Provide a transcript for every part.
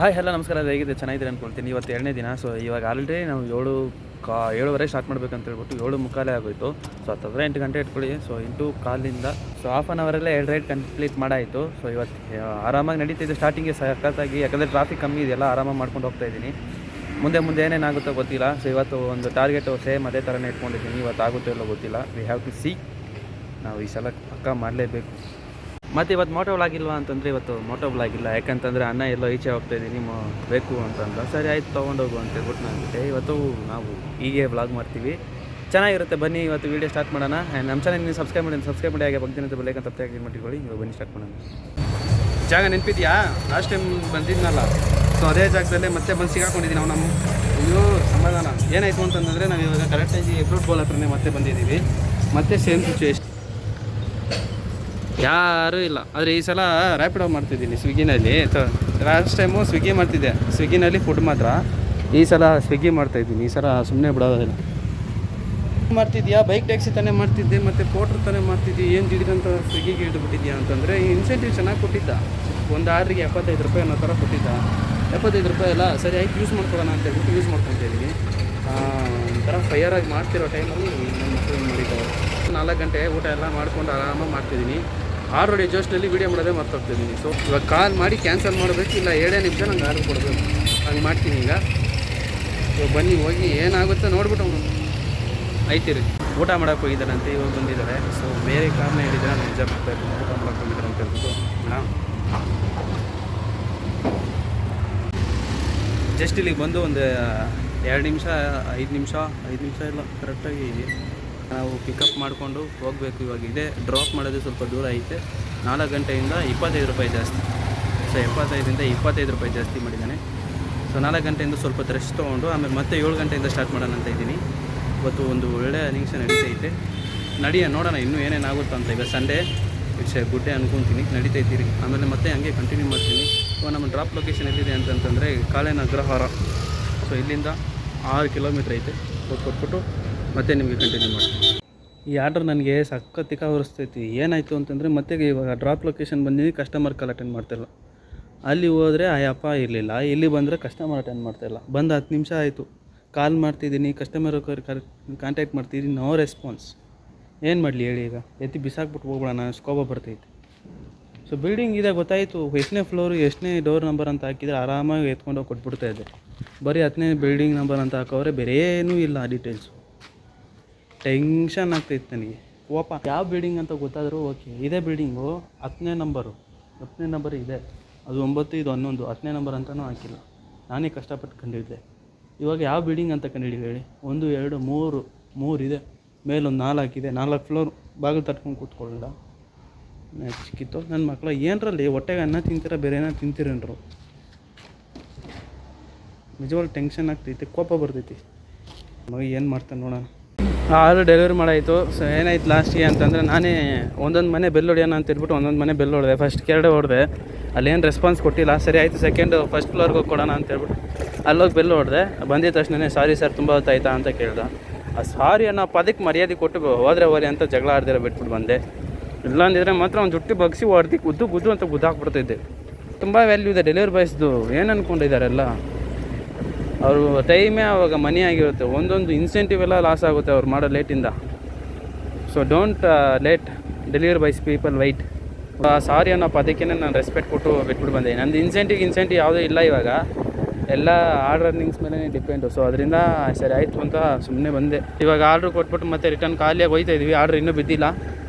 Hi hello ನಮಸ್ಕಾರ, ಹೇಗಿದೆ? ಚೆನ್ನಾಗಿದ್ದೀರಿ ಅಂದ್ಕೊಳ್ತೀನಿ. ಇವತ್ತು 2ನೇ ದಿನ. ಸೊ ಇವಾಗ ಆಲ್ರೆಡಿ ನಾವು 7:30 ಸ್ಟಾರ್ಟ್ ಮಾಡ್ಬೇಕಂತ ಹೇಳ್ಬಿಟ್ಟು 7:45 ಆಗೋಯಿತು. ಸೊ ಹತ್ತತ್ರ 8 ಗಂಟೆ ಇಟ್ಕೊಳ್ಳಿ. ಸೊ 8:15 ಸೊ ಹಾಫ್ ಆನ್ ಅವರಲ್ಲೇ 2 ರೈಡ್ ಕಂಪ್ಲೀಟ್ ಮಾಡಾಯಿತು. ಸೊ ಇವತ್ತು ಆರಾಮಾಗಿ ನಡೀತಿದೆ. ಸ್ಟಾರ್ಟಿಂಗೆ ಸಖತ್ತಾಗಿ, ಯಾಕಂದರೆ ಟ್ರಾಫಿಕ್ ಕಮ್ಮಿ ಇದೆಯಲ್ಲ, ಆರಾಮಾಗಿ ಮಾಡ್ಕೊಂಡು ಹೋಗ್ತಾ ಇದ್ದೀನಿ. ಮುಂದೆ ಏನೇನಾಗುತ್ತೋ ಗೊತ್ತಿಲ್ಲ. ಸೊ ಇವತ್ತು ಒಂದು ಟಾರ್ಗೆಟು ಸೇಮ್ ಅದೇ ಥರನೇ ಇಟ್ಕೊಂಡಿದ್ದೀನಿ. ಇವತ್ತು ಆಗುತ್ತೋ ಇಲ್ಲೋ ಗೊತ್ತಿಲ್ಲ. We have to see. ನಾವು ಈ ಸಲ ಪಕ್ಕ ಮಾಡಲೇಬೇಕು. ಮತ್ತು ಇವತ್ತು ಮೋಟೋ ವ್ಲಾಗ್ ಇಲ್ವಾ ಅಂತಂದರೆ ಇವತ್ತು ಮೋಟೋ ವ್ಲಾಗ್ ಇಲ್ಲ. ಯಾಕಂತಂದರೆ ಅಣ್ಣ ಎಲ್ಲೋ ಈಚೆ ಹೋಗ್ತಾಯಿದ್ದೀನಿ ಬೇಕು ಅಂತಂದ್ರೆ, ಸರಿ ಆಯಿತು ತೊಗೊಂಡೋಗು ಅಂತ ಹೇಳ್ಬಿಟ್ಟು ನಾನು ಇವತ್ತು ನಾವು ಹೀಗೆ ವ್ಲಾಗ್ ಮಾಡ್ತೀವಿ. ಚೆನ್ನಾಗಿರುತ್ತೆ. ಬನ್ನಿ ಇವತ್ತು ವೀಡಿಯೋ ಸ್ಟಾರ್ಟ್ ಮಾಡೋಣ. ಆ್ಯಂಡ್ ನಮ್ಮ ಚಾನಲ್ ನೀವು ಸಬ್ಸ್ಕ್ರೈಬ್ ಮಾಡಿ ಹಾಗೆ ಬಗ್ಗೆ ಅಂತ ಬೆಲ್ಲೈಕನ್ ತಪ್ಪದೆ ಮಾಡಿಕೊಳ್ಳಿ. ಇವಾಗ ಬನ್ನಿ ಸ್ಟಾರ್ಟ್ ಮಾಡೋಣ. ಜಾಗ ನೆನಪಿದೆಯಾ? ಲಾಸ್ಟ್ ಟೈಮ್ ಬಂದಿದ್ನಲ್ಲ, ಸೊ ಅದೇ ಜಾಗದಲ್ಲೇ ಮತ್ತೆ ಬಂದು ಸಿಗಾಕೊಂಡಿದ್ದೀನಿ. ನಾವು ಅಯ್ಯೋ ಸಮಾಧಾನ ಏನಾಯಿತು ಅಂತಂದರೆ, ನಾವು ಇವಾಗ ಕರೆಕ್ಟಾಗಿ ಫ್ರೂಟ್ ಬಾಲ್ ಹತ್ರನೇ ಮತ್ತೆ ಬಂದಿದ್ದೀವಿ. ಮತ್ತೆ ಸೇಮ್ ಸಿಚುವೇಶನ್, ಯಾರೂ ಇಲ್ಲ. ಆದರೆ ಈ ಸಲ ರ್ಯಾಪಿಡೋ ಮಾಡ್ತಿದ್ದೀನಿ ಸ್ವಿಗ್ಗಿನಲ್ಲಿ. ಲಾಸ್ಟ್ ಟೈಮು ಸ್ವಿಗ್ಗಿ ಮಾಡ್ತಿದ್ದೆ, ಸ್ವಿಗ್ಗಿನಲ್ಲಿ ಫುಡ್ ಮಾತ್ರ. ಈ ಸಲ ಸ್ವಿಗ್ಗಿ ಮಾಡ್ತಾಯಿದ್ದೀನಿ. ಈ ಸಲ ಸುಮ್ಮನೆ ಬಿಡೋದಿಲ್ಲ. ಮಾಡ್ತಿದ್ಯಾ ಬೈಕ್ ಟ್ಯಾಕ್ಸಿ ತಾನೇ ಮಾಡ್ತಿದ್ದೆ, ಮತ್ತು ಪೋಟ್ರ್ ತಾನೇ ಮಾಡ್ತಿದ್ದೆ, ಏನು ದಿಢೀರಂತ ಸ್ವಿಗ್ಗಿಗೆ ಹಿಡಿದ್ಬಿಟ್ಟಿದ್ಯಾ ಅಂತಂದರೆ, ಈ ಇನ್ಸೆಂಟಿವ್ ಚೆನ್ನಾಗಿ ಕೊಟ್ಟಿದ್ದ. ಒಂದು ಆರ್ಡ್ರಿಗೆ 75 ರೂಪಾಯಿ ಅನ್ನೋ ಥರ ಕೊಟ್ಟಿದ್ದ. 75 ರೂಪಾಯಿ ಎಲ್ಲ ಸರಿ ಆಯ್ತು, ಯೂಸ್ ಮಾಡ್ಕೊಳ್ಳೋಣ ಅಂತ ಹೇಳ್ಬಿಟ್ಟು ಯೂಸ್ ಮಾಡ್ಕೊತಾ ಇದ್ದೀನಿ. ಒಂಥರ ಫೈಯರಾಗಿ ಮಾಡ್ತಿರೋ ಟೈಮಲ್ಲಿ ನನ್ನ ಮಕ್ಕಳು ಮಾಡಿದ್ದಾರೆ. 4 ಗಂಟೆ ಊಟ ಎಲ್ಲ ಮಾಡ್ಕೊಂಡು ಆರಾಮಾಗಿ ಮಾಡ್ತಿದ್ದೀನಿ. ಆಲ್ರೆಡಿ ಜಸ್ಟಲ್ಲಿ ವೀಡಿಯೋ ಮಾಡೋದೇ ಮರ್ತೋಗ್ತಿದ್ದೀನಿ. ಸೊ ಇವಾಗ ಕಾಲ್ ಮಾಡಿ ಕ್ಯಾನ್ಸಲ್ ಮಾಡಬೇಕು, ಇಲ್ಲ 7 ನಿಮಿಷ ನಂಗೆ ಆರ್ಡ್ರ್ ಕೊಡಬೇಕು. ಹಂಗೆ ಮಾಡ್ತೀನಿ ಈಗ. ಸೊ ಬನ್ನಿ ಹೋಗಿ ಏನಾಗುತ್ತೋ ನೋಡ್ಬಿಟ್ಟು ಐತಿರಿ. ಊಟ ಮಾಡೋಕ್ಕೆ ಹೋಗಿದ್ದಾರಂತೆ, ಇವಾಗ ಬಂದಿದ್ದಾರೆ. ಸೊ ಬೇರೆ ಕಾರಣ ಹೇಳಿದ್ರೆ ನಾನು ನಿಜ ಮಾಡ್ತಾಯಿದ್ದೀನಿ, ಊಟ ಮಾಡೋಕ್ಕೆ ಹೋಗಿದ್ದಾರೆ ಅಂತ ಹೇಳ್ಬಿಟ್ಟು. ಜಸ್ಟ್ ಇಲ್ಲಿಗೆ ಬಂದು ಒಂದು 2 ನಿಮಿಷ 5 ನಿಮಿಷ ಇಲ್ಲ ಕರೆಕ್ಟಾಗಿ ನಾವು ಪಿಕಪ್ ಮಾಡಿಕೊಂಡು ಹೋಗಬೇಕು. ಇವಾಗ ಇದೆ ಡ್ರಾಪ್ ಮಾಡೋದು ಸ್ವಲ್ಪ ದೂರ ಐತೆ. 4 ಗಂಟೆಯಿಂದ 25 ರೂಪಾಯಿ ಜಾಸ್ತಿ. ಸೊ 75ರಿಂದ 25 ರೂಪಾಯಿ ಜಾಸ್ತಿ ಮಾಡಿದ್ದಾನೆ. ಸೊ 4 ಗಂಟೆಯಿಂದ ಸ್ವಲ್ಪ ರೆಸ್ಟ್ ತೊಗೊಂಡು ಆಮೇಲೆ ಮತ್ತೆ 7 ಗಂಟೆಯಿಂದ ಸ್ಟಾರ್ಟ್ ಮಾಡೋಣ ಅಂತ ಇದ್ದೀನಿ. ಇವತ್ತು ಒಂದು ಒಳ್ಳೆಯ ನಿಮಿಷ ನಡೀತೈತೆ. ನೋಡೋಣ ಇನ್ನೂ ಏನೇನಾಗುತ್ತೋ ಅಂತ. ಈಗ Sunday it's A good day ಅನ್ಕೊತೀನಿ. ನಡೀತೈತೀರಿ. ಆಮೇಲೆ ಮತ್ತೆ ಹಂಗೆ ಕಂಟಿನ್ಯೂ ಮಾಡ್ತೀನಿ. ಇವಾಗ ನಮ್ಮ ಡ್ರಾಪ್ ಲೊಕೇಶನ್ ಎಲ್ಲಿದೆ ಅಂತಂತಂದರೆ ಕಾಲೇನ ಅಗ್ರಹಾರ. ಸೊ ಇಲ್ಲಿಂದ 6 ಕಿಲೋಮೀಟ್ರ್ ಐತೆ. ಕೊಟ್ಬಿಟ್ಟು ಮತ್ತೆ ನಿಮಗೆ ಕಂಟಿನ್ಯೂ ಮಾಡ್ತೀನಿ. ಈ ಆರ್ಡ್ರ್ ನನಗೆ ಸಖತ್ತಿಕ ಹೊರಿಸ್ತೈತಿ. ಏನಾಯಿತು ಅಂತಂದರೆ, ಮತ್ತೆ ಇವಾಗ ಡ್ರಾಪ್ ಲೊಕೇಶನ್ ಬಂದಿದ್ದೀನಿ, ಕಸ್ಟಮರ್ ಕಾಲ್ ಅಟೆಂಡ್ ಮಾಡ್ತಾಯಿಲ್ಲ. ಅಲ್ಲಿ ಹೋದರೆ ಅಯ್ಯಪ್ಪ ಇರಲಿಲ್ಲ, ಇಲ್ಲಿ ಬಂದರೆ ಕಸ್ಟಮರ್ ಅಟೆಂಡ್ ಮಾಡ್ತಾಯಿಲ್ಲ. ಬಂದು 10 ನಿಮಿಷ ಆಯಿತು. ಕಾಲ್ ಮಾಡ್ತಿದ್ದೀನಿ, ಕಸ್ಟಮರ್ ಕಾಂಟ್ಯಾಕ್ಟ್ ಮಾಡ್ತಿದ್ದೀನಿ, ನೋ ರೆಸ್ಪಾನ್ಸ್. ಏನು ಮಾಡಲಿ ಹೇಳಿ? ಈಗ ಎತ್ತಿ ಬಿಸಾಕ್ಬಿಟ್ಟು ಹೋಗ್ಬಿಡೋಣ, ಸ್ಕೋಪ ಬರ್ತೈತೆ. ಸೊ ಬಿಲ್ಡಿಂಗ್ ಇದೆ ಗೊತ್ತಾಯಿತು, ಎಷ್ಟನೇ ಫ್ಲೋರು ಎಷ್ಟನೇ ಡೋರ್ ನಂಬರ್ ಅಂತ ಹಾಕಿದರೆ ಆರಾಮಾಗಿ ಎತ್ಕೊಂಡೋಗಿ ಕೊಟ್ಬಿಡ್ತಾಯಿದ್ದೆ. ಬರೀ 10ನೇ ಬಿಲ್ಡಿಂಗ್ ನಂಬರ್ ಅಂತ ಹಾಕೋರೆ, ಬೇರೆ ಏನೂ ಇಲ್ಲ ಡೀಟೇಲ್ಸು. ಟೆನ್ಷನ್ ಆಗ್ತೈತೆ ನನಗೆ. ಕೋಪ. ಯಾವ ಬಿಲ್ಡಿಂಗ್ ಅಂತ ಗೊತ್ತಾದರೂ ಓಕೆ. ಇದೇ ಬಿಲ್ಡಿಂಗು 10ನೇ ನಂಬರ್ ಇದೆ. ಅದು 9, ಇದು 11. 10ನೇ ನಂಬರ್ ಅಂತಲೂ ಹಾಕಿಲ್ಲ. ನಾನೇ ಕಷ್ಟಪಟ್ಟು ಕಂಡಿದ್ದೆ. ಇವಾಗ ಯಾವ ಬಿಲ್ಡಿಂಗ್ ಅಂತ ಕಂಡಿದ್ದೀವಿ ಹೇಳಿ? 1, 2, 3 ಇದೆ. ಮೇಲೊಂದು 4 ಇದೆ. 4 ಫ್ಲೋರ್. ಬಾಗಿಲು ತಟ್ಕೊಂಡು ಕೂತ್ಕೊಳ್ಳಲ್ಲ. ಚಿಕ್ಕಿತ್ತು ನನ್ನ ಮಕ್ಕಳು. ಏನರಲ್ಲಿ ಹೊಟ್ಟೆಗೆ ಅನ್ನ ತಿಂತೀರ, ಬೇರೆ ಏನೋ ತಿಂತೀರೇನ್ರು? ನಿಜವಾಗ್ಲೂ ಟೆನ್ಷನ್ ಆಗ್ತೈತಿ, ಕೋಪ ಬರ್ತೈತಿ. ಮಗ ಏನು ಮಾಡ್ತಾನೆ ನೋಡೋಣ. Order delivery ಮಾಡಾಯಿತು. ಸೊ ಏನಾಯ್ತು ಲಾಸ್ಟಿಗೆ ಅಂತಂದರೆ, ನಾನೇ ಒಂದೊಂದು ಮನೆ ಬೆಲ್ ಹೊಡಿಯೋಣ ಅಂತ ಹೇಳ್ಬಿಟ್ಟು ಒಂದೊಂದು ಮನೆ ಬೆಲ್ ಹೊಡೆದೆ. ಫಸ್ಟ್ 2 ಹೊಡೆದೆ, ಅಲ್ಲೇನು ರೆಸ್ಪಾನ್ಸ್ ಕೊಟ್ಟಿಲ್ಲ. ಸರಿ ಆಯಿತು, ಫಸ್ಟ್ ಫ್ಲೋರ್ಗೆ ಹೋಗಿ ಕೊಡೋಣ ಅಂತ ಹೇಳ್ಬಿಟ್ಟು ಅಲ್ಲೋಗಿ ಬೆಲ್ ಹೊಡೆದೆ. ಬಂದಿದ್ದ ತಕ್ಷಣ ಸಾರಿ ಸರ್ ತುಂಬ ಹೊತ್ತಾಯ್ತಾ ಅಂತ ಕೇಳ್ದೆ. ಆ ಸಾರಿ ಅನ್ನೋ ಪದಕ್ಕೆ ಮರ್ಯಾದೆ ಕೊಟ್ಟು ಹೋದ್ರೆ ಅಂತ ಜಗಳ ಆಡ್ದಿರ ಬಿಟ್ಬಿಟ್ಟು ಬಂದೆ. ಇಲ್ಲಾಂದಿದ್ರೆ ಮಾತ್ರ ಒಂದು ಜುಟ್ಟಿ ಬಗ್ಸಿ ಹೊಡೆದು ಗುದ್ದು ಅಂತ ಗುದ್ದಾಕ್ಬಿಡ್ತಿದ್ದೆ. ತುಂಬ ವ್ಯಾಲ್ಯೂ ಇದೆ ಡೆಲಿವರಿ ಬಾಯ್ಸ್ದು. ಏನು ಅಂದ್ಕೊಂಡಿದ್ದಾರೆಲ್ಲ ಅವರು? ಟೈಮೇ ಆವಾಗ ಮನಿ ಆಗಿರುತ್ತೆ. ಒಂದೊಂದು ಇನ್ಸೆಂಟಿವ್ ಎಲ್ಲ ಲಾಸ್ ಆಗುತ್ತೆ ಅವ್ರು ಮಾಡೋ ಲೇಟಿಂದ. So don't late delivery boys people wait. Sorry ಅನ್ನೋ ಪದಕ್ಕೇ ನಾನು ರೆಸ್ಪೆಕ್ಟ್ ಕೊಟ್ಟು ಬಿಟ್ಬಿಟ್ಟು ಬಂದೆ. ನಂದು ಇನ್ಸೆಂಟಿವ್ ಯಾವುದೂ ಇಲ್ಲ. ಇವಾಗ ಎಲ್ಲ ಆರ್ಡರ್ ರನ್ನಿಂಗ್ಸ್ ಮೇಲೆ ಡಿಪೆಂಡು. ಸೊ ಅದರಿಂದ ಸರಿ ಆಯಿತು ಅಂತ ಸುಮ್ಮನೆ ಬಂದೆ. ಇವಾಗ ಆರ್ಡ್ರ್ ಕೊಟ್ಬಿಟ್ಟು ಮತ್ತೆ ರಿಟರ್ನ್ ಖಾಲಿಯಾಗಿ ಹೋಗ್ತಾ ಇದ್ವಿ. ಆರ್ಡ್ರ್ ಇನ್ನೂ ಬಿದ್ದಿಲ್ಲ,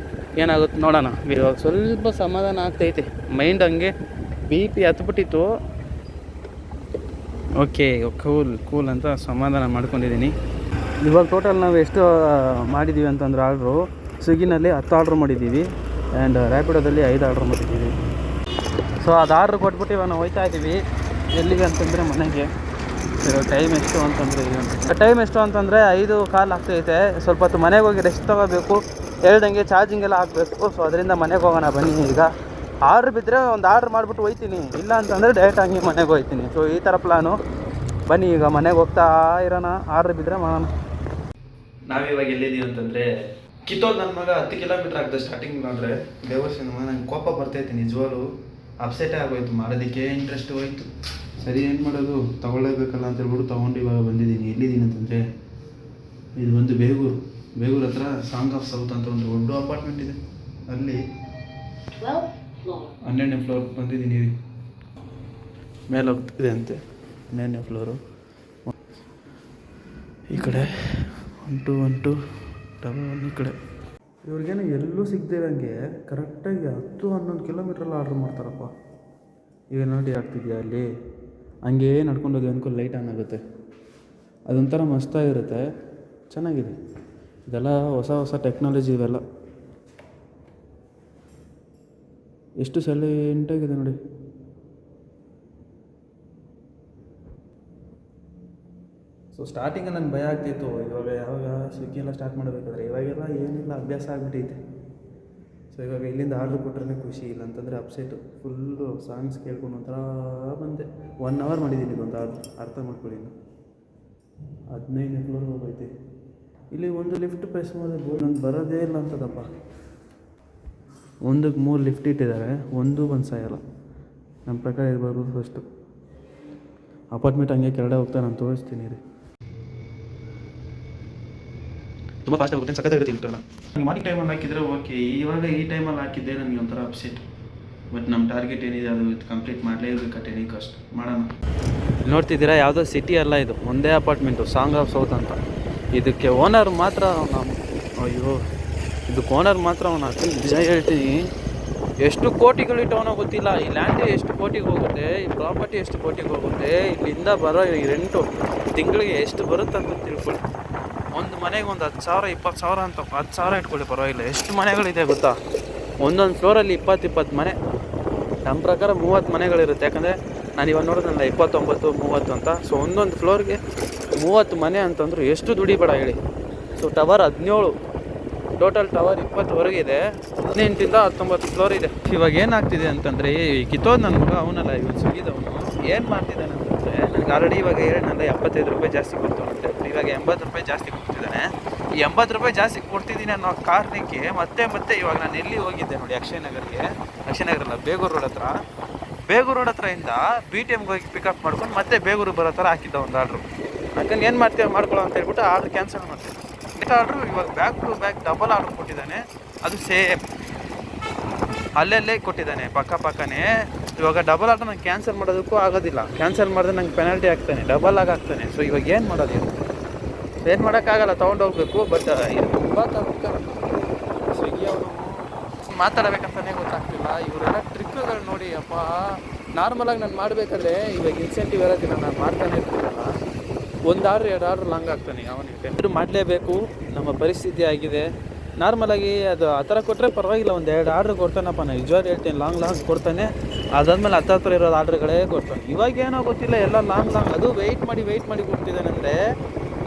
ಏನಾಗುತ್ತೆ ನೋಡೋಣ. ಇವಾಗ ಸ್ವಲ್ಪ ಸಮಾಧಾನ ಆಗ್ತೈತೆ. ಮೈಂಡ್ ಹಂಗೆ BP ಹತ್ಬಿಟ್ಟಿತ್ತು. ಓಕೆ, ಕೂಲ್ ಅಂತ ಸಮಾಧಾನ ಮಾಡ್ಕೊಂಡಿದ್ದೀನಿ. ಇವಾಗ ಟೋಟಲ್ ನಾವು ಎಷ್ಟು ಮಾಡಿದ್ದೀವಿ ಅಂತಂದ್ರೆ, ಆರ್ಡ್ರು ಸ್ವಿಗ್ಗಿನಲ್ಲಿ 10 ಆರ್ಡ್ರ್ ಮಾಡಿದ್ದೀವಿ. ಆ್ಯಂಡ್ ರ್ಯಾಪಿಡೋದಲ್ಲಿ 5 ಆರ್ಡ್ರ್ ಮಾಡಿದ್ದೀವಿ. ಸೊ ಅದು ಆರ್ಡ್ರ್ ಕೊಟ್ಬಿಟ್ಟು ಇವಾಗ ನಾವು ಹೋಗ್ತಾ ಇದ್ದೀವಿ. ಎಲ್ಲಿಗೆ ಅಂತಂದರೆ ಮನೆಗೆ. ಟೈಮ್ ಎಷ್ಟು ಅಂತಂದರೆ 5:15 ಆಗ್ತೈತೆ. ಸ್ವಲ್ಪ ಹೊತ್ತು ಮನೆಗೆ ಹೋಗಿ ರೆಸ್ಟ್ ತೊಗೋಬೇಕು. ಹೇಳ್ದಂಗೆ ಚಾರ್ಜಿಂಗ್ ಎಲ್ಲ ಹಾಕಬೇಕು. ಸೊ ಅದರಿಂದ ಮನೆಗೆ ಹೋಗೋಣ ಬನ್ನಿ. ಈಗ ಆರ್ಡ್ರ್ ಬಿದ್ದರೆ ಒಂದು ಆರ್ಡ್ರ್ ಮಾಡಿಬಿಟ್ಟು ಹೋಗ್ತೀನಿ, ಇಲ್ಲ ಅಂತಂದರೆ ಡೈರೆಕ್ಟ್ ಹಂಗೆ ಮನೆಗೆ ಹೋಗ್ತೀನಿ. ಸೊ ಈ ಥರ ಪ್ಲಾನು. ಬನ್ನಿ ಈಗ ಮನೆಗೆ ಹೋಗ್ತಾ ಇರೋಣ. ಆರ್ಡ್ರ್ ಬಿದ್ದರೆ ಮಾಡೋಣ. ನಾವಿವಾಗ ಎಲ್ಲಿದ್ದೀವಿ ಅಂತಂದರೆ, ಕಿತ್ತೋದು ನನ್ನ ಮಗ 10 ಕಿಲೋಮೀಟ್ರ್ ಆಗ್ತದೆ ಸ್ಟಾರ್ಟಿಂಗ್ ಮಾಡಿದ್ರೆ. ದೇವರ್ಸಿನ ನಂಗೆ ಕೋಪ ಬರ್ತೈತೆ ನಿಜವಾಗ್ಲೂ. ಅಪ್ಸೆಟೇ ಆಗೋಯ್ತು, ಮಾಡೋದಕ್ಕೆ ಇಂಟ್ರೆಸ್ಟ್ ಹೋಯ್ತು. ಸರಿ ಏನು ಮಾಡೋದು, ತೊಗೊಳ್ಳೇಬೇಕಲ್ಲ ಅಂತ ಹೇಳ್ಬಿಟ್ಟು ತೊಗೊಂಡು ಇವಾಗ ಬಂದಿದ್ದೀನಿ. ಎಲ್ಲಿದ್ದೀನಿ ಅಂತಂದರೆ ಇದು ಬಂದು ಬೇಗೂರು ಹತ್ರ ಸಾಂಗ್ ಆಫ್ ಸೌತ್ ಅಂತ ಒಂದು ದೊಡ್ಡ ಅಪಾರ್ಟ್ಮೆಂಟ್ ಇದೆ, ಅಲ್ಲಿ 12ನೇ ಫ್ಲೋರ್ ಬಂದಿದ್ದೀನಿ. ಮೇಲೆ ಹೋಗ್ತಿದೆ ಅಂತೆ 12ನೇ ಫ್ಲೋರು. ಈ ಕಡೆ 1 2 ಈ ಕಡೆ ಇವ್ರಿಗೇನು ಎಲ್ಲೂ ಸಿಗದಿರೋಂಗೆ ಕರೆಕ್ಟಾಗಿ 10-11 ಕಿಲೋಮೀಟ್ರಲ್ಲಿ ಆರ್ಡ್ರ್ ಮಾಡ್ತಾರಪ್ಪ. ಈಗ ನೋಡಿ ಆಗ್ತಿದೆಯಾ ಅಲ್ಲಿ, ಹಂಗೇ ನಡ್ಕೊಂಡೋಗಿ ಅನ್ಕೊಂಡು ಲೈಟ್ ಆನ್ ಆಗುತ್ತೆ. ಅದೊಂಥರ ಮಸ್ತಾಗಿರುತ್ತೆ, ಚೆನ್ನಾಗಿದೆ. ಇದೆಲ್ಲ ಹೊಸ ಟೆಕ್ನಾಲಜಿ ಇವೆಲ್ಲ. ಎಷ್ಟು ಸೈಲೆಂಟಾಗಿದೆ ನೋಡಿ. ಸೊ ಸ್ಟಾರ್ಟಿಂಗ್ ನನಗೆ ಭಯ ಆಗ್ತಿತ್ತು, ಯಾವಾಗ ಸ್ವಿಗ್ಗಿ ಎಲ್ಲ ಸ್ಟಾರ್ಟ್ ಮಾಡಬೇಕಾದ್ರೆ. ಇವಾಗೆಲ್ಲ ಏನಿಲ್ಲ, ಅಭ್ಯಾಸ ಆಗಿಬಿಟ್ಟೈತೆ. ಸೊ ಇವಾಗ ಇಲ್ಲಿಂದ ಆರ್ಡ್ರ್ ಕೊಟ್ರೆ ಖುಷಿ, ಇಲ್ಲ ಅಂತಂದರೆ ಅಪ್ಸೆಟು. ಫುಲ್ಲು ಸಾಂಗ್ಸ್ ಕೇಳ್ಕೊಂಡು ಒಂಥರ ಬಂದೆ. 1 ಅವರ್ ಮಾಡಿದ್ದೀನಿ ಇದೊಂದು ಆರ್ಡ್ರ್, ಅರ್ಥ ಮಾಡ್ಕೊಳ್ಳಿ. 15ನೇ ಫ್ಲೋರ್ ಹೋಗೈತೆ. ಇಲ್ಲಿ ಒಂದು ಲಿಫ್ಟ್ ಪ್ರೆಸ್ ಮಾಡಿದ್ರೆ ನಂಗೆ ಬರೋದೇ ಇಲ್ಲ ಅಂತದಪ್ಪ. 1ಕ್ಕೆ 3 ಲಿಫ್ಟ್ ಇಟ್ಟಿದ್ದಾರೆ, ಒಂದು ಬಂದು ಸಾಯಲ್ಲ. ನಮ್ಮ ಪ್ರಕಾರ ಇರ್ಬೋದು ಫಸ್ಟು ಅಪಾರ್ಟ್ಮೆಂಟ್. ಹಂಗೆ ಕೆಳಗಡೆ ಹೋಗ್ತಾ ನಾನು ತೋರಿಸ್ತೀನಿ ರೀ. ತುಂಬ ಫಾಸ್ಟ್ ಆಗುತ್ತೆ, ಸಖತ್ತಾಗಿರುತ್ತೆ ಲಿಫ್ಟೆಲ್ಲ. ನನಗೆ ಮಾರ್ನಿಂಗ್ ಟೈಮಲ್ಲಿ ಹಾಕಿದರೆ ಓಕೆ, ಇವಾಗ ಈ ಟೈಮಲ್ಲಿ ಹಾಕಿದ್ದೆ ನನಗೆ ಒಂಥರ ಅಪ್ಸೆಟ್. ಬಟ್ ನಮ್ಮ ಟಾರ್ಗೆಟ್ ಏನಿದೆ ಅದು ಕಂಪ್ಲೀಟ್ ಮಾಡಲೇಬೇಕು ಅಟ್ ಎನಿ ಕಾಸ್ಟ್, ಮಾಡೋಣ. ನೋಡ್ತಿದ್ದೀರಾ, ಯಾವುದೋ ಸಿಟಿ ಅಲ್ಲ ಇದು, ಒಂದೇ ಅಪಾರ್ಟ್ಮೆಂಟು, ಸಾಂಗ್ ಆಫ್ ಸೌತ್ ಅಂತ. ಇದಕ್ಕೆ ಓನರ್ ಮಾತ್ರ ಇದಕ್ಕೆ ಓನರ್ ಮಾತ್ರ ಅವನು ಅಷ್ಟೊಂದು ನಿಜ ಹೇಳ್ತೀನಿ, ಎಷ್ಟು ಕೋಟಿಗಳಿಟ್ಟವನೋ ಗೊತ್ತಿಲ್ಲ. ಈ ಲ್ಯಾಂಡ್ ಎಷ್ಟು ಕೋಟಿಗೆ ಹೋಗುತ್ತೆ, ಈ ಪ್ರಾಪರ್ಟಿ ಎಷ್ಟು ಕೋಟಿಗೆ ಹೋಗುತ್ತೆ, ಇಲ್ಲಿಂದ ಬರೋ ಈ ರೆಂಟು ತಿಂಗಳಿಗೆ ಎಷ್ಟು ಬರುತ್ತೆ ಅಂತ ತಿಳ್ಕೊಳ್ಳಿ. ಒಂದು ಮನೆಗೆ ಒಂದು 10,000 20,000 ಅಂತ 10,000 ಇಟ್ಕೊಳ್ಳಿ, ಪರವಾಗಿಲ್ಲ. ಎಷ್ಟು ಮನೆಗಳಿದೆ ಗೊತ್ತಾ, ಒಂದೊಂದು ಫ್ಲೋರಲ್ಲಿ 20 ಮನೆ. ನಮ್ಮ ಪ್ರಕಾರ 30 ಮನೆಗಳಿರುತ್ತೆ. ಯಾಕಂದರೆ ನಾನು ಇವಾಗ ನೋಡೋದಲ್ಲ 29 30 ಅಂತ. ಸೊ ಒಂದೊಂದು ಫ್ಲೋರ್ಗೆ 30 ಮನೆ ಅಂತಂದ್ರೆ ಎಷ್ಟು ದುಡಿಬೇಡ ಹೇಳಿ. ಸೊ ಟವರ್ 17, ಟೋಟಲ್ ಟವರ್ 20ವರೆಗೆ ಇದೆ. 18ಇಂದ 19 ಫ್ಲೋರ್ ಇದೆ. ಇವಾಗ ಏನಾಗ್ತಿದೆ ಅಂತಂದರೆ, ಕಿತ್ತೋದು ನನ್ನ ಮಗ ಅವನಲ್ಲ, ಇವನು ಸ್ವಿಗ್ಗಿದವನು ಏನು ಮಾಡ್ತಿದ್ದಾನೆ ಅಂತಂದರೆ, ನನಗೆ ಆಲ್ರೆಡಿ ಇವಾಗ ಹೇಳಿದ್ನಲ್ಲ 75 ರೂಪಾಯಿ ಜಾಸ್ತಿ ಕೊಡ್ತಾನಂತೆ. ಇವಾಗ 80 ರೂಪಾಯಿ ಜಾಸ್ತಿ ಕೊಡ್ತಿದ್ದಾನೆ. ಈ 80 ರೂಪಾಯಿ ಜಾಸ್ತಿ ಕೊಡ್ತಿದ್ದೀನಿ ಅನ್ನೋ ಕಾರಣಕ್ಕೆ ಮತ್ತೆ ಇವಾಗ ನಾನು ಎಲ್ಲಿ ಹೋಗಿದ್ದೆ ನೋಡಿ, ಅಕ್ಷಯನಗರಲ್ಲ, ಬೇಗೂರು ರೋಡ್ ಹತ್ರದಿಂದ BTMಗೆ ಹೋಗಿ ಪಿಕಪ್ ಮಾಡ್ಕೊಂಡು ಮತ್ತೆ ಬೇಗೂರು ಬರೋ ಥರ ಹಾಕಿದ್ದ ಒಂದು ಆರ್ಡ್ರು. ಯಾಕಂದ್ರೆ ಏನು ಮಾಡ್ತೀವಿ ಮಾಡ್ಕೊಳ್ಳೋ ಅಂತ ಹೇಳ್ಬಿಟ್ಟು ಆರ್ಡ್ರ್ ಕ್ಯಾನ್ಸಲ್ ಮಾಡ್ತೀವಿ. ನೆಕ್ಸ್ಟ್ ಆರ್ಡ್ರು ಇವಾಗ back to back double order ಕೊಟ್ಟಿದ್ದಾನೆ. ಅದು ಸೇಮ್ ಅಲ್ಲೇ ಕೊಟ್ಟಿದ್ದಾನೆ, ಪಕ್ಕನೇ. ಇವಾಗ ಡಬಲ್ ಆರ್ಡ್ರ್ ನಂಗೆ ಕ್ಯಾನ್ಸಲ್ ಮಾಡೋದಕ್ಕೂ ಆಗೋದಿಲ್ಲ. ಕ್ಯಾನ್ಸಲ್ ಮಾಡಿದ್ರೆ ನಂಗೆ ಪೆನಾಲ್ಟಿ ಆಗ್ತಾನೆ, ಡಬಲ್ ಆಗ್ತಾನೆ. ಸೊ ಇವಾಗ ಏನು ಮಾಡೋದು, ಏನು ಮಾಡೋಕ್ಕಾಗಲ್ಲ, ತೊಗೊಂಡೋಗ್ಬೇಕು. ಬಟ್ ಇದು ತುಂಬ ತಪ್ಪು. ಸ್ವಿಗ್ಗಿ ಅವರು ಮಾತಾಡಬೇಕಂತಲೇ ಗೊತ್ತಾಗ್ತಿಲ್ಲ. ಇವರೆಲ್ಲ ಟ್ರಿಕ್ಗಳು ನೋಡಿ ಅಪ್ಪ. ನಾರ್ಮಲಾಗಿ ನಾನು ಮಾಡಬೇಕಾದ್ರೆ ಇವಾಗ ಇನ್ಸೆಂಟಿವ್ ಇರೋದಿಲ್ಲ, ನಾನು ಮಾಡ್ತಾನೆ ಇರ್ತೀನಲ್ಲ, 1 ಆರ್ಡ್ರ್ 2 ಆರ್ಡ್ರ್ ಲಾಂಗ್ ಆಗ್ತಾನೆ. ಅವನಿಗೆ ಇದು ಮಾಡಲೇಬೇಕು, ನಮ್ಮ ಪರಿಸ್ಥಿತಿ ಆಗಿದೆ. ನಾರ್ಮಲಾಗಿ ಅದು ಆ ಥರ ಕೊಟ್ಟರೆ ಪರವಾಗಿಲ್ಲ, 1-2 ಆರ್ಡ್ರ್ ಕೊಡ್ತಾನಪ್ಪ. ನಾನು ನಿಜವಾಗ್ಲೂ ಹೇಳ್ತೀನಿ, ಲಾಂಗ್ ಕೊಡ್ತಾನೆ. ಅದಾದಮೇಲೆ ಹತ್ರ ಇರೋದು ಆರ್ಡ್ರ್ಗಳೇ ಕೊಡ್ತಾನೆ. ಇವಾಗ ಏನೋ ಗೊತ್ತಿಲ್ಲ, ಎಲ್ಲ ಲಾಂಗ್ ಅದು ವೆಯ್ಟ್ ಮಾಡಿ ಕೊಡ್ತಿದ್ದಾನೆ. ಅಂದರೆ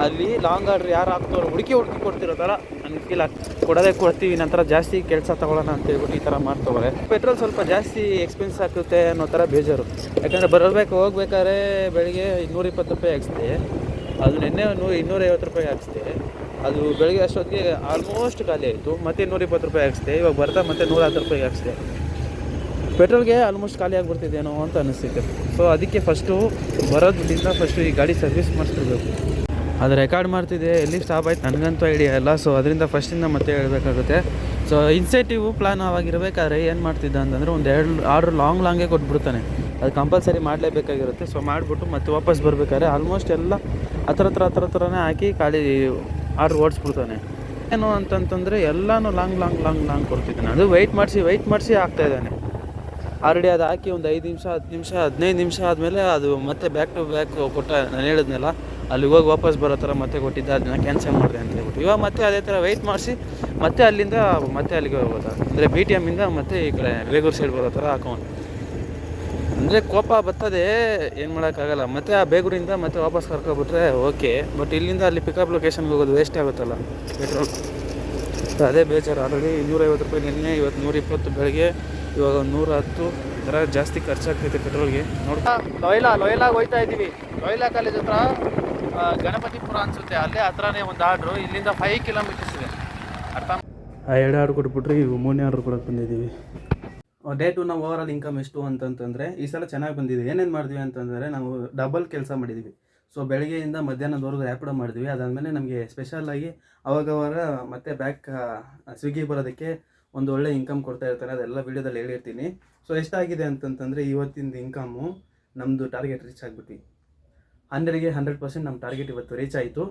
ಅಲ್ಲಿ ಲಾಂಗ್ ಆರ್ಡ್ರ್ ಯಾರು ಹಾಕ್ತವ್ರು ಹುಡುಕಿ ಕೊಡ್ತಿರೋ ಥರ ನನಗೆ ಫೀಲ್ ಕೊಡೋದೇ ಕೊಡ್ತೀವಿ, ನಂತರ ಜಾಸ್ತಿ ಕೆಲಸ ತೊಗೊಳ್ಳೋಣ ಅಂತ ಹೇಳ್ಬಿಟ್ಟು ಈ ಥರ ಮಾಡ್ತವ್ರೆ. ಪೆಟ್ರೋಲ್ ಸ್ವಲ್ಪ ಜಾಸ್ತಿ ಎಕ್ಸ್ಪೆನ್ಸ್ ಆಗುತ್ತೆ ಅನ್ನೋ ಥರ ಬೇಜಾರು. ಯಾಕಂದರೆ ಹೋಗ್ಬೇಕಾದ್ರೆ ಬೆಳಗ್ಗೆ 220 ರೂಪಾಯಿ ಹಾಕ್ಸ್ದೆ, ಅದು ನಿನ್ನೆ 250 ರೂಪಾಯಿ ಹಾಕ್ಸ್ದೆ. ಅದು ಬೆಳಗ್ಗೆ ಅಷ್ಟೊತ್ತಿಗೆ ಆಲ್ಮೋಸ್ಟ್ ಖಾಲಿ ಆಯಿತು. ಮತ್ತೆ 220 ರೂಪಾಯಿ ಹಾಕ್ಸ್ದೆ. ಇವಾಗ ಬರ್ತಾ ಮತ್ತೆ 110 ರೂಪಾಯಿ ಹಾಕ್ಸ್ದೆ. ಪೆಟ್ರೋಲ್ಗೆ ಆಲ್ಮೋಸ್ಟ್ ಖಾಲಿ ಆಗಿಬಿಡ್ತಿದ್ದೇನೋ ಅಂತ ಅನಿಸ್ತಿದೆ. ಸೊ ಅದಕ್ಕೆ ಫಸ್ಟು ಬರೋದ್ರಿಂದ ಈ ಗಾಡಿ ಸರ್ವಿಸ್ ಮಾಡಿಸ್ತಿರ್ಬೇಕು. ಅದು ರೆಕಾರ್ಡ್ ಮಾಡ್ತಿದೆ, ಎಲ್ಲಿ ಸ್ಟಾಪ್ ಆಯ್ತು ನನಗಂತೂ ಐಡಿಯಾ ಇಲ್ಲ. ಸೊ ಅದರಿಂದ ಫಸ್ಟಿಂದ ಮತ್ತೆ ಹೇಳಬೇಕಾಗುತ್ತೆ. ಸೊ ಇನ್ಸೆಂಟಿವ್ ಪ್ಲಾನ್ ಅವಾಗಿರಬೇಕಾದ್ರೆ ಏನು ಮಾಡ್ತಿದ್ದ ಅಂತಂದರೆ, 1-2 ಆರ್ಡ್ರ್ ಲಾಂಗೇ ಕೊಟ್ಬಿಡ್ತಾನೆ. ಅದು ಕಂಪಲ್ಸರಿ ಮಾಡಲೇಬೇಕಾಗಿರುತ್ತೆ. ಸೊ ಮಾಡಿಬಿಟ್ಟು ಮತ್ತೆ ವಾಪಸ್ ಬರಬೇಕಾದ್ರೆ ಆಲ್ಮೋಸ್ಟ್ ಎಲ್ಲ ಹತ್ರನೇ ಹಾಕಿ ಖಾಲಿ ಆರ್ಡ್ರ್ ಓಡಿಸ್ಬಿಡ್ತಾನೆ. ಏನು ಅಂತಂತಂದರೆ ಎಲ್ಲನೂ ಲಾಂಗ್ ಕೊಡ್ತಿದ್ದಾನೆ. ಅದು ವೆಯ್ಟ್ ಮಾಡಿಸಿ ಆಗ್ತಾಯಿದ್ದಾನೆ. ಆಲ್ರೆಡಿ ಅದು ಹಾಕಿ ಒಂದು 5 ನಿಮಿಷ 10 ನಿಮಿಷ 15 ನಿಮಿಷ ಆದಮೇಲೆ ಅದು ಮತ್ತೆ ಬ್ಯಾಕ್ ಟು ಬ್ಯಾಕ್ ಕೊಟ್ಟ. ನಾನು ಹೇಳಿದ್ನಲ್ಲ, ಅಲ್ಲಿ ಹೋಗಿ ವಾಪಸ್ ಬರೋ ಥರ ಮತ್ತೆ ಕೊಟ್ಟಿದ್ದ, ಅದನ್ನ ಕ್ಯಾನ್ಸಲ್ ಮಾಡಿದೆ ಅಂತ ಹೇಳ್ಬಿಟ್ಟು ಇವಾಗ ಮತ್ತೆ ಅದೇ ಥರ ವೆಯ್ಟ್ ಮಾಡಿಸಿ ಮತ್ತೆ ಅಲ್ಲಿಂದ ಮತ್ತೆ ಅಲ್ಲಿಗೆ ಹೋಗೋದು. ಅಂದರೆ BTMಯಿಂದ ಮತ್ತೆ ಈ ಕಡೆ ಬೇಗೂರು ಸೈಡ್ ಬರೋ ಥರ ಹಾಕೋನು. ಅಂದರೆ ಕೋಪ ಬರ್ತದೆ, ಏನು ಮಾಡೋಕ್ಕಾಗಲ್ಲ. ಮತ್ತು ಆ ಬೇಗೂರಿಂದ ಮತ್ತೆ ವಾಪಸ್ ಕರ್ಕೊಬಿಟ್ರೆ ಓಕೆ. ಬಟ್ ಇಲ್ಲಿಂದ ಅಲ್ಲಿ ಪಿಕಪ್ ಲೊಕೇಶನ್ಗೆ ಹೋಗೋದು ವೇಸ್ಟ್ ಆಗುತ್ತಲ್ಲ ಪೆಟ್ರೋಲ್. ಅದೇ ಬೇಜಾರು. ಆಲ್ರೆಡಿ 250 ರೂಪಾಯಿ ನಿನ್ನೆ, ಇವತ್ತು 120 ಬೆಳಗ್ಗೆ, ಇವಾಗ 110 ಈ ಥರ ಜಾಸ್ತಿ ಖರ್ಚಾಗ್ತೈತೆ ಪೆಟ್ರೋಲ್ಗೆ. ನೋಡ್ತಾ ಲೋಯಲಾಗೆ ಹೋಗ್ತಾ ಇದ್ದೀವಿ. ಲೋಯಲಾ ಕಾಲೇಜ್ ಹತ್ರ ಗಣಪತಿಪುರ ಅನಿಸುತ್ತೆ, ಅಲ್ಲೇ ಹತ್ರನೇ ಒಂದು ಆರ್ಡ್ರು. ಇಲ್ಲಿಂದ 5 ಕಿಲೋಮೀಟರ್ಸ್ ಇದೆ. ಅರ್ಥ 2 ಆರ್ಡ್ರ್ ಕೊಟ್ಬಿಟ್ರಿ, ಇವು 3ನೇ ಆರ್ಡ್ರ್ ಕೊಡೋಕೆ ಬಂದಿದ್ದೀವಿ. ಡೇ ಟು ನಾವು ಓವರ್ ಆಲ್ ಇನ್ಕಮ್ ಎಷ್ಟು ಅಂತಂತಂದರೆ ಈ ಸಲ ಚೆನ್ನಾಗಿ ಬಂದಿದೆ. ಏನೇನು ಮಾಡಿದ್ವಿ ಅಂತಂದರೆ ನಾವು ಡಬಲ್ ಕೆಲಸ ಮಾಡಿದ್ದೀವಿ. ಸೊ ಬೆಳಗ್ಗೆಯಿಂದ ಮಧ್ಯಾಹ್ನದವರೆಗೂ ರ್ಯಾಪಿಡೋ ಮಾಡಿದ್ವಿ. ಅದಾದಮೇಲೆ ನಮಗೆ ಸ್ಪೆಷಲಾಗಿ ಅವಾಗವಾಗ ಮತ್ತೆ ಬ್ಯಾಕ್ ಸ್ವಿಗ್ಗಿ ಬರೋದಕ್ಕೆ ಒಂದು ಒಳ್ಳೆ ಇನ್ಕಮ್ ಕೊಡ್ತಾ ಇರ್ತಾನೆ. ಅದೆಲ್ಲ ವೀಡಿಯೋದಲ್ಲಿ ಹೇಳಿರ್ತೀನಿ. ಸೊ ಎಷ್ಟಾಗಿದೆ ಅಂತಂತಂದರೆ ಇವತ್ತಿಂದ ಇನ್ಕಮ್ಮು ನಮ್ಮದು ಟಾರ್ಗೆಟ್ ರೀಚ್ ಆಗಿಬಿಟ್ವಿ. 100ಗೆ 100% ನಮ್ಮ ಟಾರ್ಗೆಟ್ ಇವತ್ತು ರೀಚ್ ಆಯಿತು.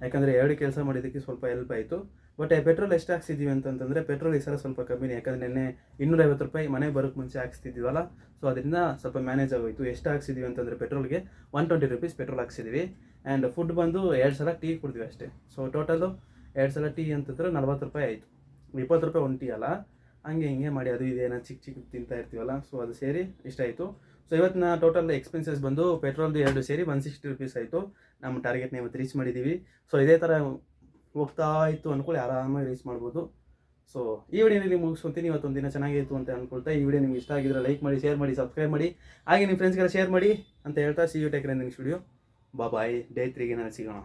ಯಾಕಂದರೆ 2 ಕೆಲಸ ಮಾಡಿದ್ದಕ್ಕೆ ಸ್ವಲ್ಪ ಹೆಲ್ಪ್ ಆಯಿತು. ಬಟ್ ಪೆಟ್ರೋಲ್ ಎಷ್ಟು ಹಾಕ್ಸಿದ್ದೀವಿ ಅಂತಂತಂದರೆ ಪೆಟ್ರೋಲ್ ಈ ಸಲ ಸ್ವಲ್ಪ ಕಮ್ಮಿನೇ. ಯಾಕಂದರೆ ನಿನ್ನೆ 250 ರೂಪಾಯಿ ಮನೆಗೆ ಬರೋಕ್ಕೆ ಮುಂಚೆ ಹಾಕ್ಸ್ತಿದ್ದೀವಲ್ಲ, ಸೊ ಅದರಿಂದ ಸ್ವಲ್ಪ ಮ್ಯಾನೇಜ್ ಆಗೋಯಿತು. ಎಷ್ಟು ಹಾಕ್ಸಿದ್ದೀವಿ ಅಂತಂದರೆ ಪೆಟ್ರೋಲ್ಗೆ 120 ರೂಪೀಸ್ ಪೆಟ್ರೋಲ್ ಹಾಕ್ಸಿದ್ದೀವಿ. ಆ್ಯಂಡ್ ಫುಡ್ ಬಂದು 2 ಸಲ ಟೀ ಕುಡಿದ್ವಿ ಅಷ್ಟೇ. ಸೊ ಟೋಟಲು 2 ಸಲ ಟೀ ಅಂತಂದ್ರೆ 40 ರೂಪಾಯಿ ಆಯಿತು. 20 ರೂಪಾಯಿ ಒಂದು ಟೀ ಅಲ್ಲ, ಹಂಗೆ ಹಿಂಗೆ ಮಾಡಿ ಅದು ಇದೇನೋ ಚಿಕ್ಕ ತಿಂತಾ ಇರ್ತೀವಲ್ಲ, ಸೊ ಅದು ಸೇರಿ ಇಷ್ಟ ಆಯಿತು. ಸೊ ಇವತ್ತಿನ ಟೋಟಲ್ ಎಕ್ಸ್ಪೆನ್ಸಸ್ ಬಂದು ಪೆಟ್ರೋಲ್ದು 2 ಸೇರಿ 160 ರೂಪೀಸ್ ಆಯಿತು. ನಮ್ಮ ಟಾರ್ಗೆಟ್ನ ಇವತ್ತು ರೀಚ್ ಮಾಡಿದ್ದೀವಿ. ಸೊ ಇದೇ ಥರ ಹೋಗ್ತಾ ಇತ್ತು ಅಂದ್ಕೊಳ್ಳಿ, ಆರಾಮಾಗಿ ರೀಚ್ ಮಾಡ್ಬೋದು. ಸೊ ಈ ವಿಡಿಯೋ ನಿಮಗೆ ಮುಗಿಸ್ಕೊತೀನಿ. ಇವತ್ತೊಂದು ದಿನ ಚೆನ್ನಾಗಿತ್ತು ಅಂತ ಅಂದ್ಕೊಳ್ತಾ ಈ ವಿಡಿಯೋ ನಿಮ್ಗೆ ಇಷ್ಟ ಆಗಿದ್ರೆ ಲೈಕ್ ಮಾಡಿ, ಶೇರ್ ಮಾಡಿ, ಸಬ್ಸ್ಕ್ರೈಬ್ ಮಾಡಿ, ಹಾಗೆ ನಿಮ್ಮ ಫ್ರೆಂಡ್ಸ್ಗೆಲ್ಲ ಶೇರ್ ಮಾಡಿ ಅಂತ ಹೇಳ್ತಾ see you take next video. Bye. Day 3ಗೆ ನಾನು ಸಿಗೋಣ.